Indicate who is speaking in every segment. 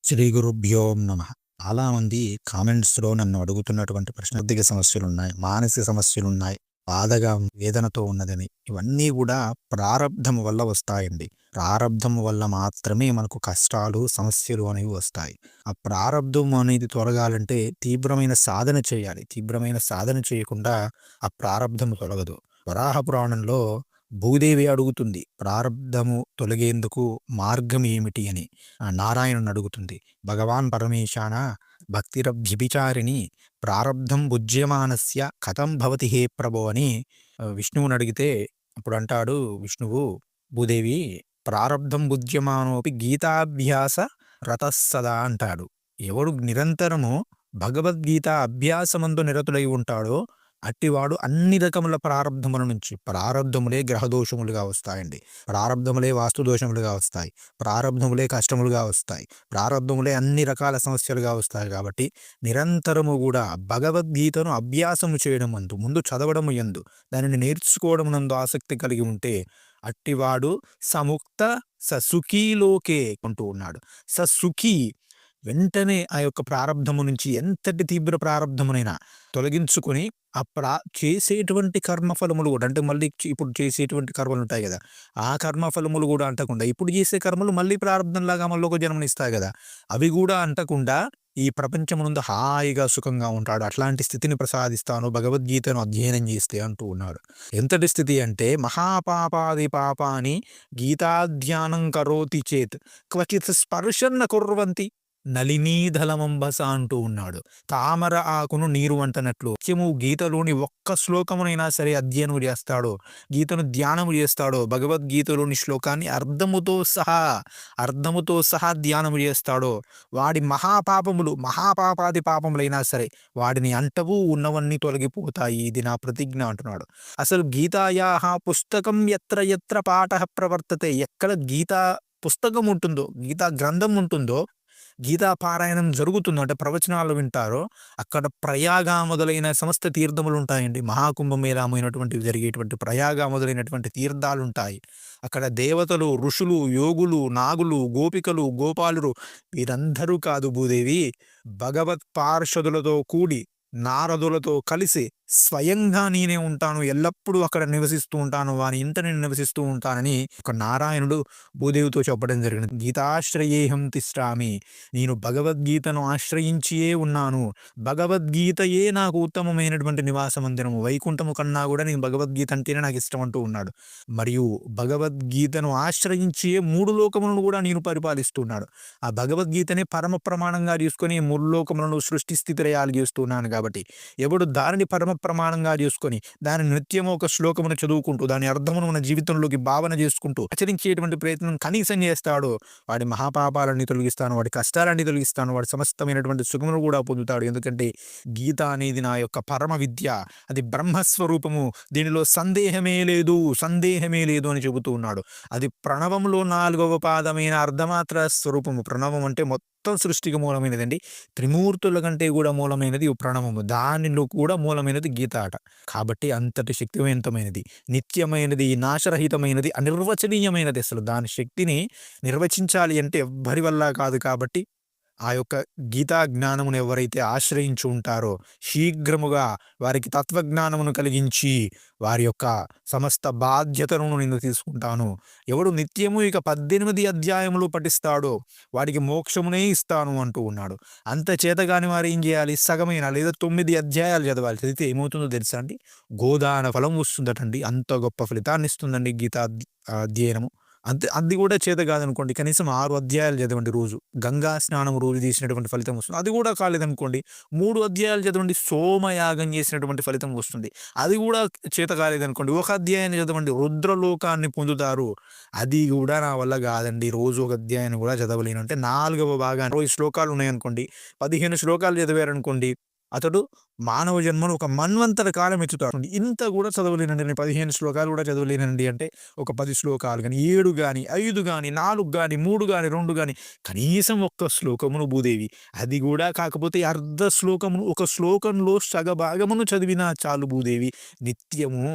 Speaker 1: శ్రీ గురుభ్యో నమః. చాలామంది కామెంట్స్‌లో నన్ను అడుగుతున్నటువంటి ప్రశ్న ఆర్థిక సమస్యలున్నాయి, మానసిక సమస్యలున్నాయి, బాధగా వేదనతో ఉన్నదని. ఇవన్నీ గూడా ప్రారబ్ధం వల్ల వస్తాయండి. ప్రారబ్ధం వల్ల మాత్రమే మనకు కష్టాలు, సమస్యలు అనేవి వస్తాయి. ఆ ప్రారబ్ధం అనేది తొలగాలంటే తీవ్రమైన సాధన చేయాలి. తీవ్రమైన సాధన చేయకుండా ఆ ప్రారబ్ధం తొలగదు. వరాహ పురాణంలో భూదేవి అడుగుతుంది, ప్రారబ్ధము తొలగేందుకు మార్గం ఏమిటి అని. నారాయణుని అడుగుతుంది. భగవాన్ పరమేశాన భక్తిరభ్యభిచారిణి ప్రారబ్ధం భుజ్యమానస్య కథం భవతి హే ప్రభో అని విష్ణువుని అడిగితే అప్పుడు అంటాడు విష్ణువు, భూదేవి, ప్రారబ్ధం భుజ్యమానోపి గీతాభ్యాస రతస్సదా అంటాడు. ఎవడు నిరంతరము భగవద్గీత అభ్యాసమందు నిరతుడై ఉంటాడో అట్టివాడు అన్ని రకముల ప్రారబ్ధముల నుంచి, ప్రారబ్ధములే గ్రహదోషములుగా వస్తాయండి, ప్రారబ్ధములే వాస్తు దోషములుగా వస్తాయి, ప్రారబ్ధములే కష్టములుగా వస్తాయి, ప్రారబ్ధములే అన్ని రకాల సమస్యలుగా వస్తాయి. కాబట్టి నిరంతరము కూడా భగవద్గీతను అభ్యాసము చేయడం అందు, ముందు చదవడము యందు, దానిని నేర్చుకోవడం నందు ఆసక్తి కలిగి ఉంటే అట్టివాడు సముక్త ససుఖీలోకే అంటూ ఉన్నాడు. ససుఖీ, వెంటనే ఆ యొక్క ప్రారబ్ధము నుంచి ఎంతటి తీవ్ర ప్రారబ్ధమునైనా తొలగించుకొని ఆ చేసేటువంటి కర్మఫలములు కూడా, అంటే మళ్ళీ ఇప్పుడు చేసేటువంటి కర్మలు ఉంటాయి కదా, ఆ కర్మఫలములు కూడా అంటకుండా ఇప్పుడు చేసే కర్మలు మళ్ళీ ప్రారంధంలాగా మళ్ళీ ఒక జన్మనిస్తాయి కదా, అవి కూడా అంటకుండా ఈ ప్రపంచమునందు హాయిగా సుఖంగా ఉంటాడు. అట్లాంటి స్థితిని ప్రసాదిస్తాను భగవద్గీతను అధ్యయనం చేస్తే అంటూ ఉన్నాడు. ఎంతటి స్థితి అంటే మహాపాపాది పాపాని గీతాధ్యానం కరోతి చేత్ క్వచిత్ స్పర్శన్న కుర్వంతి నళినీదళమంబస అంటూ ఉన్నాడు. తామర ఆకును నీరు అంటనట్లు నిత్యము గీతలోని ఒక్క శ్లోకమునైనా సరే అధ్యయనం చేస్తాడో, గీతను ధ్యానము చేస్తాడో, భగవద్గీతలోని శ్లోకాన్ని అర్థముతో సహా ధ్యానము చేస్తాడో, వాడి మహాపాపములు మహాపాపాది పాపములైనా సరే వాడిని అంటవు, ఉన్నవన్నీ తొలగిపోతాయి. ఇది నా ప్రతిజ్ఞ అంటున్నాడు. అసలు గీతాయాహ పుస్తకం ఎత్ర ఎత్ర పాఠః ప్రవర్తతే, ఎక్కడ గీతా పుస్తకం ఉంటుందో, గీతా గ్రంథం ఉంటుందో, గీతా పారాయణం జరుగుతుందో, అంటే ప్రవచనాలు వింటారో, అక్కడ ప్రయాగ మొదలైన సమస్త తీర్థములు ఉంటాయండి. మహాకుంభమేళమైనటువంటి జరిగేటువంటి ప్రయాగ మొదలైనటువంటి తీర్థాలుంటాయి. అక్కడ దేవతలు, ఋషులు, యోగులు, నాగులు, గోపికలు, గోపాలురు వీరందరూ కాదు భూదేవి, భగవత్ పార్షదులతో కూడి నారదులతో కలిసి స్వయంగా నేనే ఉంటాను, ఎల్లప్పుడూ అక్కడ నివసిస్తూ ఉంటాను, వాని ఇంట నేను నివసిస్తూ ఉంటానని ఒక నారాయణుడు భూదేవితో చెప్పడం జరిగింది. గీతాశ్రయేహం తిష్టామి, నేను భగవద్గీతను ఆశ్రయించియే ఉన్నాను, భగవద్గీతయే నాకు ఉత్తమమైనటువంటి నివాస మందిరము, వైకుంఠము కన్నా కూడా నేను భగవద్గీత అంటేనే నాకు ఇష్టం అంటూ ఉన్నాడు. మరియు భగవద్గీతను ఆశ్రయించియే మూడు లోకములను కూడా నేను పరిపాలిస్తున్నాడు. ఆ భగవద్గీతనే పరమ ప్రమాణంగా తీసుకొని మూడు లోకములను సృష్టి స్థితి లయాలు చేస్తున్నాను. కాబట్టి ఎవడు దానిని పరమ ప్రమాణంగా చేసుకొని దాని నిత్యము ఒక శ్లోకమును చదువుకుంటూ దాని అర్థమును మన జీవితంలోకి భావన చేసుకుంటూ ఆచరించేటువంటి ప్రయత్నం కనీసం చేస్తాడో వాడి మహాపాపాలన్నీ తొలగిస్తాను, వాడి కష్టాలన్నీ తొలగిస్తాను, వాడి సమస్తమైనటువంటి సుఖమును కూడా పొందుతాడు. ఎందుకంటే గీత అనేది నా యొక్క పరమ విద్య, అది బ్రహ్మస్వరూపము, దీనిలో సందేహమే లేదు అని చెబుతూ ఉన్నాడు. అది ప్రణవంలో 4వ పాదమైన అర్ధమాత్ర స్వరూపము. ప్రణవం అంటే మొత్తం సృష్టికి మూలమైనదండి. త్రిమూర్తుల కంటే కూడా మూలమైనది ప్రణవము, దానిలో కూడా మూలమైనది గీత అట. కాబట్టి అంతటి శక్తివంతమైనది, నిత్యమైనది, నాశరహితమైనది, అనిర్వచనీయమైనది. అసలు దాని శక్తిని నిర్వచించాలి అంటే ఎవ్వరి వల్ల కాదు. కాబట్టి ఆ యొక్క గీతా జ్ఞానమును ఎవరైతే ఆశ్రయించి ఉంటారో శీఘ్రముగా వారికి తత్వజ్ఞానమును కలిగించి వారి యొక్క సమస్త బాధ్యతను నేను తీసుకుంటాను. ఎవడు నిత్యము ఇక 18 అధ్యాయములు పఠిస్తాడో వాడికి మోక్షమునే ఇస్తాను అంటూ ఉన్నాడు. అంత చేతగాని వారు ఏం చేయాలి, సగమైన లేదా 9 అధ్యాయాలు చదవాలి. చదివితే ఏమవుతుందో తెలుసా అండి, గోదాన ఫలం వస్తుందటండి. అంత గొప్ప ఫలితాన్ని ఇస్తుందండి గీతా అధ్యయనము. అంతే, అది కూడా చేత కాదనుకోండి, కనీసం 6 అధ్యాయాలు చదవండి రోజు, గంగా స్నానం రోజు చేసినటువంటి ఫలితం వస్తుంది. అది కూడా కాలేదనుకోండి, 3 అధ్యాయాలు చదవండి, సోమయాగం చేసినటువంటి ఫలితం వస్తుంది. అది కూడా చేత కాలేదనుకోండి, ఒక అధ్యాయాన్ని చదవండి, రుద్రలోకాన్ని పొందుతారు. అది కూడా నా వల్ల కాదండి, రోజు ఒక అధ్యాయాన్ని కూడా చదవలేను అంటే 4వ భాగాన్ని 20 శ్లోకాలు ఉన్నాయనుకోండి, 15 శ్లోకాలు చదివారనుకోండి, అతడు మానవ జన్మను ఒక మన్వంతర కాలం ఎత్తుతాడు. ఇంత కూడా చదవలేనండి. నేను 15 శ్లోకాలు కూడా చదవలేనండి అంటే, ఒక 10 శ్లోకాలు గాని, 7 గాని, 5 గాని, 4 గాని, 3 గాని, 2 గాని, కనీసం ఒక్క శ్లోకమును భూదేవి. అది గూడా కాకపోతే అర్ధ శ్లోకమును, ఒక శ్లోకంలో సగభాగమును చదివినా చాలు భూదేవి. నిత్యము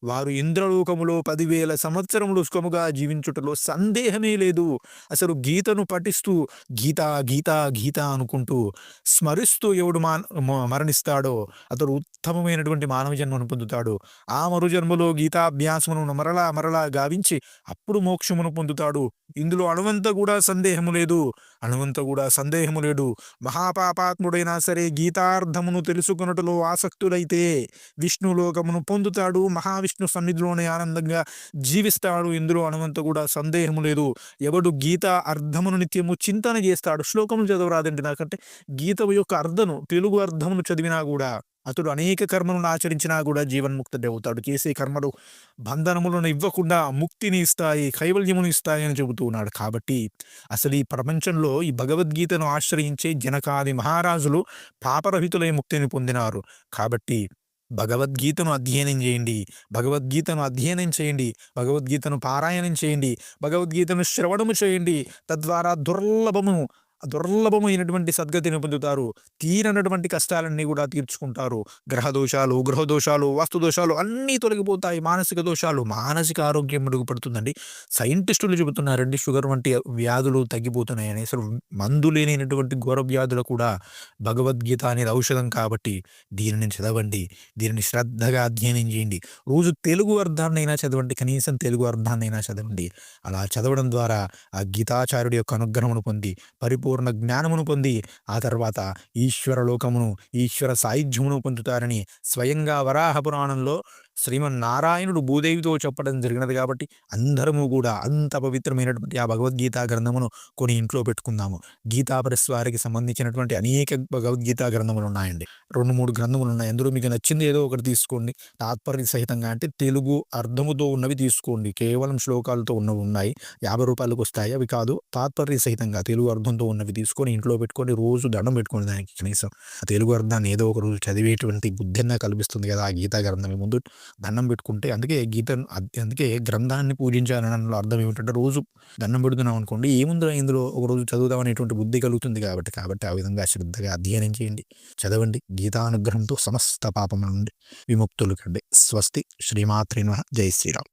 Speaker 1: వారు ఇంద్రలోకములో 10,000 సంవత్సరములు సుఖముగా జీవించుటలో సందేహమే లేదు. అసలు గీతను పఠిస్తూ గీత, గీత, గీత అనుకుంటూ స్మరిస్తూ ఎవడు మరణిస్తాడో అతడు ఉత్తమమైనటువంటి మానవ జన్మను పొందుతాడు. ఆ మరు జన్మలో గీతాభ్యాసమును మరలా మరలా గావించి అప్పుడు మోక్షమును పొందుతాడు. ఇందులో అణువంత కూడా సందేహము లేదు. అణువంత కూడా సందేహము లేడు. మహాపాపాత్ముడైనా సరే గీతార్థమును తెలుసుకొనుటలో ఆసక్తుడైతే విష్ణులోకమును పొందుతాడు. మహావిష్ణు సన్నిధిలోనే ఆనందంగా జీవిస్తాడు. ఇందులో అణువంత కూడా సందేహము లేదు. ఎవడు గీత అర్థమును నిత్యము చింతన చేస్తాడు. శ్లోకములు చదవరాదండి నాకంటే, గీత యొక్క అర్థను, తెలుగు అర్థమును చదివినా కూడా అతడు అనేక కర్మలను ఆచరించినా కూడా జీవన్ముక్తుడవుతాడు. చేసే కర్మలు బంధనములను ఇవ్వకుండా ముక్తిని ఇస్తాయి, కైవల్యమును ఇస్తాయి అని చెబుతూ ఉన్నాడు. కాబట్టి అసలు ఈ ప్రపంచంలో ఈ భగవద్గీతను ఆశ్రయించే జనకాది మహారాజులు పాపరహితులై ముక్తిని పొందినారు. కాబట్టి భగవద్గీతను అధ్యయనం చేయండి. భగవద్గీతను అధ్యయనం చేయండి. భగవద్గీతను పారాయణం చేయండి. భగవద్గీతను శ్రవణము చేయండి. తద్వారా దుర్లభమైనటువంటి సద్గతిని పొందుతారు. తీరనటువంటి కష్టాలన్నీ కూడా తీర్చుకుంటారు. గ్రహదోషాలు, గృహదోషాలు, వాస్తుదోషాలు అన్నీ తొలగిపోతాయి. మానసిక దోషాలు, మానసిక ఆరోగ్యం మెరుగుపడుతుందండి. సైంటిస్టులు చెబుతున్నారండి షుగర్ వంటి వ్యాధులు తగ్గిపోతున్నాయని. అసలు మందు లేనటువంటి ఘోర వ్యాధులు కూడా భగవద్గీత అనేది ఔషధం కాబట్టి దీనిని చదవండి. దీనిని శ్రద్ధగా అధ్యయనం చేయండి. రోజు తెలుగు అర్థాన్నైనా చదవండి. కనీసం తెలుగు అర్థాన్నైనా చదవండి. అలా చదవడం ద్వారా ఆ గీతాచార్యుడి యొక్క అనుగ్రహమును పొంది పరిపూర్ణ జ్ఞానమును పొంది ఆ తర్వాత ఈశ్వర లోకమును, ఈశ్వర సాయుధ్యమును పొందుతారని స్వయంగా వరాహ పురాణంలో శ్రీమన్నారాయణుడు భూదేవితో చెప్పడం జరిగినది. కాబట్టి అందరము కూడా అంత పవిత్రమైనటువంటి ఆ భగవద్గీతా గ్రంథమును కొని ఇంట్లో పెట్టుకుందాము. గీతా ప్రెస్ వారికి సంబంధించినటువంటి అనేక భగవద్గీతా గ్రంథములు ఉన్నాయండి. 2, 3 గ్రంథములు ఉన్నాయి. అందులో మీకు నచ్చింది ఏదో ఒకటి తీసుకోండి. తాత్పర్య సహితంగా అంటే తెలుగు అర్థముతో ఉన్నవి తీసుకోండి. కేవలం శ్లోకాలతో ఉన్నవి ఉన్నాయి. రూ. 50కి వస్తాయి. అవి కాదు, తాత్పర్య సహితంగా తెలుగు అర్థంతో ఉన్నవి తీసుకొని ఇంట్లో పెట్టుకొని రోజు దండం పెట్టుకోండి. దానికి కనీసం ఆ తెలుగు అర్థాన్ని ఏదో ఒక రోజు చదివేటువంటి బుద్ధిన్న కల్పిస్తుంది కదా ఆ గీతా గ్రంథం. ముందు దండం పెట్టుకుంటే, అందుకే గ్రంథాన్ని పూజించాలని అర్థం ఏమిటంటే, రోజు దండం పెడుతున్నాం అనుకోండి, ఏముందిరా ఇందులో ఒకరోజు చదువుదాం అనేటువంటి బుద్ధి కలుగుతుంది కాబట్టి ఆ విధంగా శ్రద్ధగా అధ్యయనం చేయండి, చదవండి. గీతానుగ్రహంతో సమస్త పాపముల నుండి విముక్తులు కండి. స్వస్తి. శ్రీమాత్రే నమః. జై శ్రీరామ్.